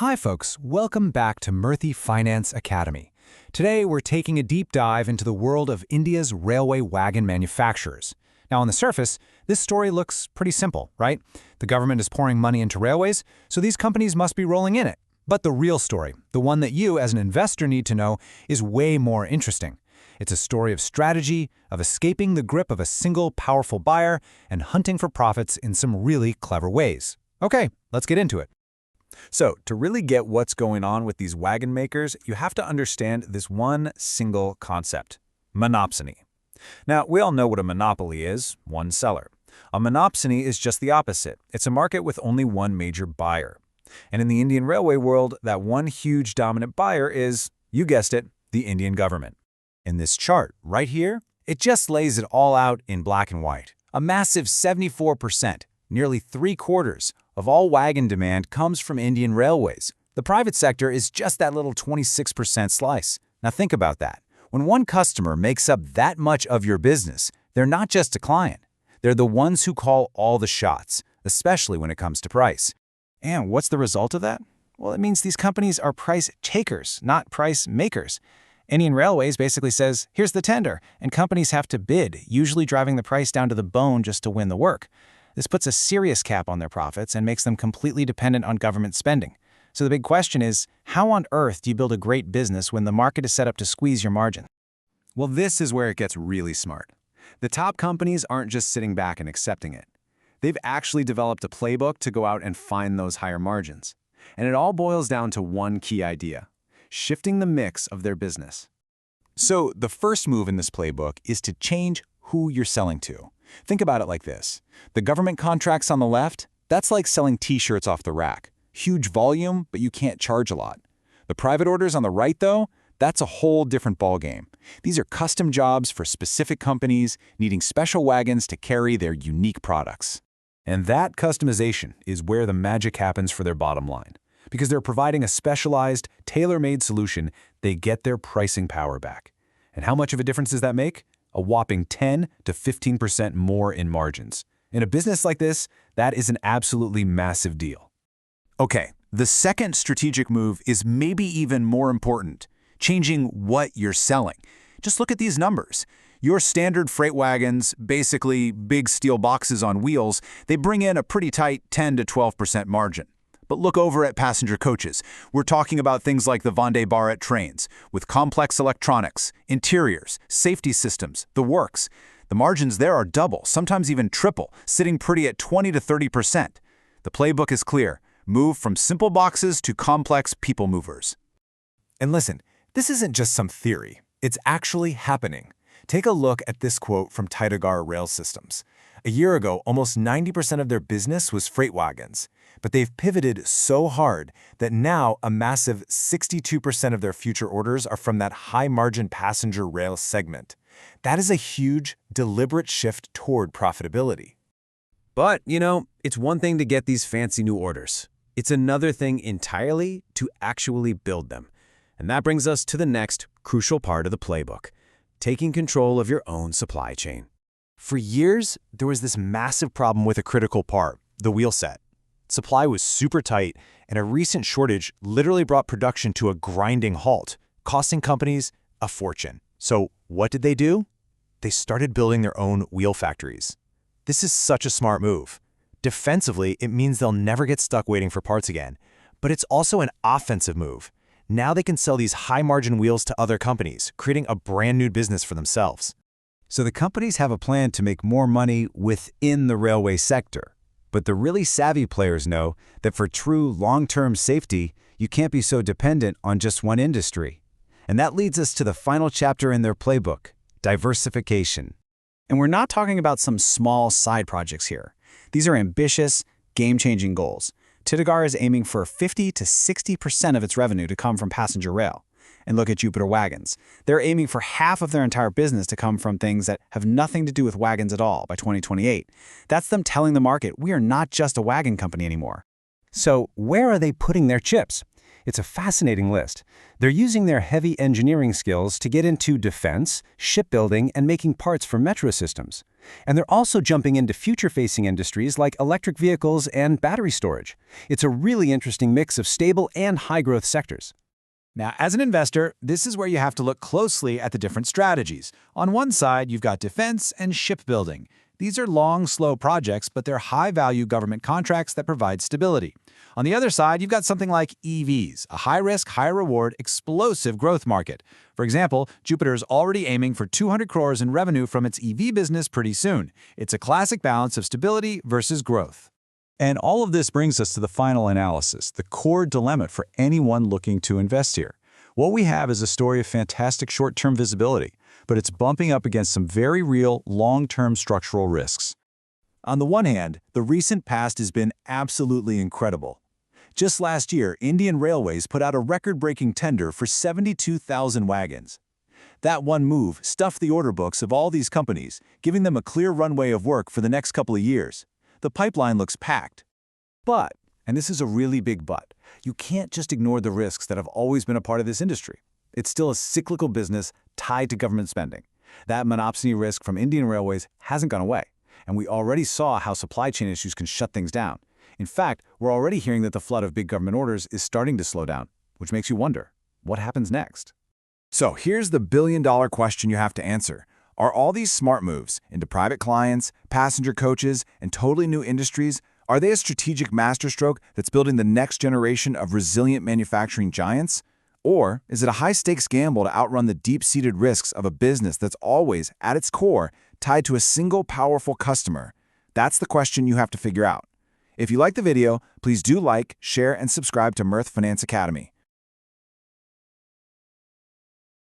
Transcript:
Hi folks, welcome back to Murthy Finance Academy. Today we're taking a deep dive into the world of India's railway wagon manufacturers. Now on the surface, this story looks pretty simple, right? The government is pouring money into railways, so these companies must be rolling in it. But the real story, the one that you as an investor need to know, is way more interesting. It's a story of strategy, of escaping the grip of a single powerful buyer, and hunting for profits in some really clever ways. Okay, let's get into it. So, to really get what's going on with these wagon makers, you have to understand this one single concept: monopsony. Now, we all know what a monopoly is: one seller. A monopsony is just the opposite. It's a market with only one major buyer. And in the Indian railway world, that one huge dominant buyer is, you guessed it, the Indian government. In this chart right here, it just lays it all out in black and white. A massive 74%, nearly 3/4 of all wagon demand comes from Indian railways. The private sector is just that little 26% slice. Now think about that. When one customer makes up that much of your business, they're not just a client. They're the ones who call all the shots, especially when it comes to price. And what's the result of that? Well, it means these companies are price takers, not price makers. Indian Railways basically says, here's the tender, and companies have to bid, usually driving the price down to the bone just to win the work. This puts a serious cap on their profits and makes them completely dependent on government spending. So the big question is, how on earth do you build a great business when the market is set up to squeeze your margin? Well, this is where it gets really smart. The top companies aren't just sitting back and accepting it. They've actually developed a playbook to go out and find those higher margins. And it all boils down to one key idea: shifting the mix of their business. So the first move in this playbook is to change who you're selling to. Think about it like this. The government contracts on the left, that's like selling t-shirts off the rack. Huge volume, but you can't charge a lot. The private orders on the right, though, that's a whole different ballgame. These are custom jobs for specific companies needing special wagons to carry their unique products. And that customization is where the magic happens for their bottom line. Because they're providing a specialized, tailor-made solution, they get their pricing power back. And how much of a difference does that make? A whopping 10 to 15% more in margins. In a business like this, that is an absolutely massive deal. Okay, the second strategic move is maybe even more important: changing what you're selling. Just look at these numbers. Your standard freight wagons, basically big steel boxes on wheels, they bring in a pretty tight 10 to 12% margin. But look over at passenger coaches. We're talking about things like the Vande Bharat trains, with complex electronics, interiors, safety systems, the works. The margins there are double, sometimes even triple, sitting pretty at 20 to 30%. The playbook is clear: move from simple boxes to complex people movers. And listen, this isn't just some theory. It's actually happening. Take a look at this quote from Titagarh Rail Systems. A year ago, almost 90% of their business was freight wagons, but they've pivoted so hard that now a massive 62% of their future orders are from that high-margin passenger rail segment. That is a huge, deliberate shift toward profitability. But, it's one thing to get these fancy new orders. It's another thing entirely to actually build them. And that brings us to the next crucial part of the playbook: taking control of your own supply chain. For years, there was this massive problem with a critical part: the wheel set. Supply was super tight, and a recent shortage literally brought production to a grinding halt, costing companies a fortune. So what did they do? They started building their own wheel factories. This is such a smart move. Defensively, it means they'll never get stuck waiting for parts again. But it's also an offensive move. Now they can sell these high-margin wheels to other companies, creating a brand new business for themselves. So the companies have a plan to make more money within the railway sector. But the really savvy players know that for true long-term safety, you can't be so dependent on just one industry. And that leads us to the final chapter in their playbook: diversification. And we're not talking about some small side projects here. These are ambitious, game-changing goals. Titagarh is aiming for 50 to 60% of its revenue to come from passenger rail. And look at Jupiter Wagons. They're aiming for half of their entire business to come from things that have nothing to do with wagons at all by 2028. That's them telling the market, we are not just a wagon company anymore. So where are they putting their chips? It's a fascinating list. They're using their heavy engineering skills to get into defense, shipbuilding, and making parts for metro systems. And they're also jumping into future-facing industries like electric vehicles and battery storage. It's a really interesting mix of stable and high-growth sectors. Now, as an investor, this is where you have to look closely at the different strategies. On one side, you've got defense and shipbuilding. These are long, slow projects, but they're high-value government contracts that provide stability. On the other side, you've got something like EVs, a high-risk, high-reward, explosive growth market. For example, Jupiter is already aiming for 200 crores in revenue from its EV business pretty soon. It's a classic balance of stability versus growth. And all of this brings us to the final analysis, the core dilemma for anyone looking to invest here. What we have is a story of fantastic short-term visibility, but it's bumping up against some very real, long-term structural risks. On the one hand, the recent past has been absolutely incredible. Just last year, Indian Railways put out a record-breaking tender for 72,000 wagons. That one move stuffed the order books of all these companies, giving them a clear runway of work for the next couple of years. The pipeline looks packed. But, and this is a really big but, you can't just ignore the risks that have always been a part of this industry. It's still a cyclical business tied to government spending. That monopsony risk from Indian Railways hasn't gone away, and we already saw how supply chain issues can shut things down. In fact, we're already hearing that the flood of big government orders is starting to slow down, which makes you wonder, what happens next? So here's the billion-dollar question you have to answer. Are all these smart moves into private clients, passenger coaches, and totally new industries, are they a strategic masterstroke that's building the next generation of resilient manufacturing giants? Or is it a high-stakes gamble to outrun the deep-seated risks of a business that's always, at its core, tied to a single powerful customer? That's the question you have to figure out. If you like the video, please do like, share, and subscribe to Mirth Finance Academy.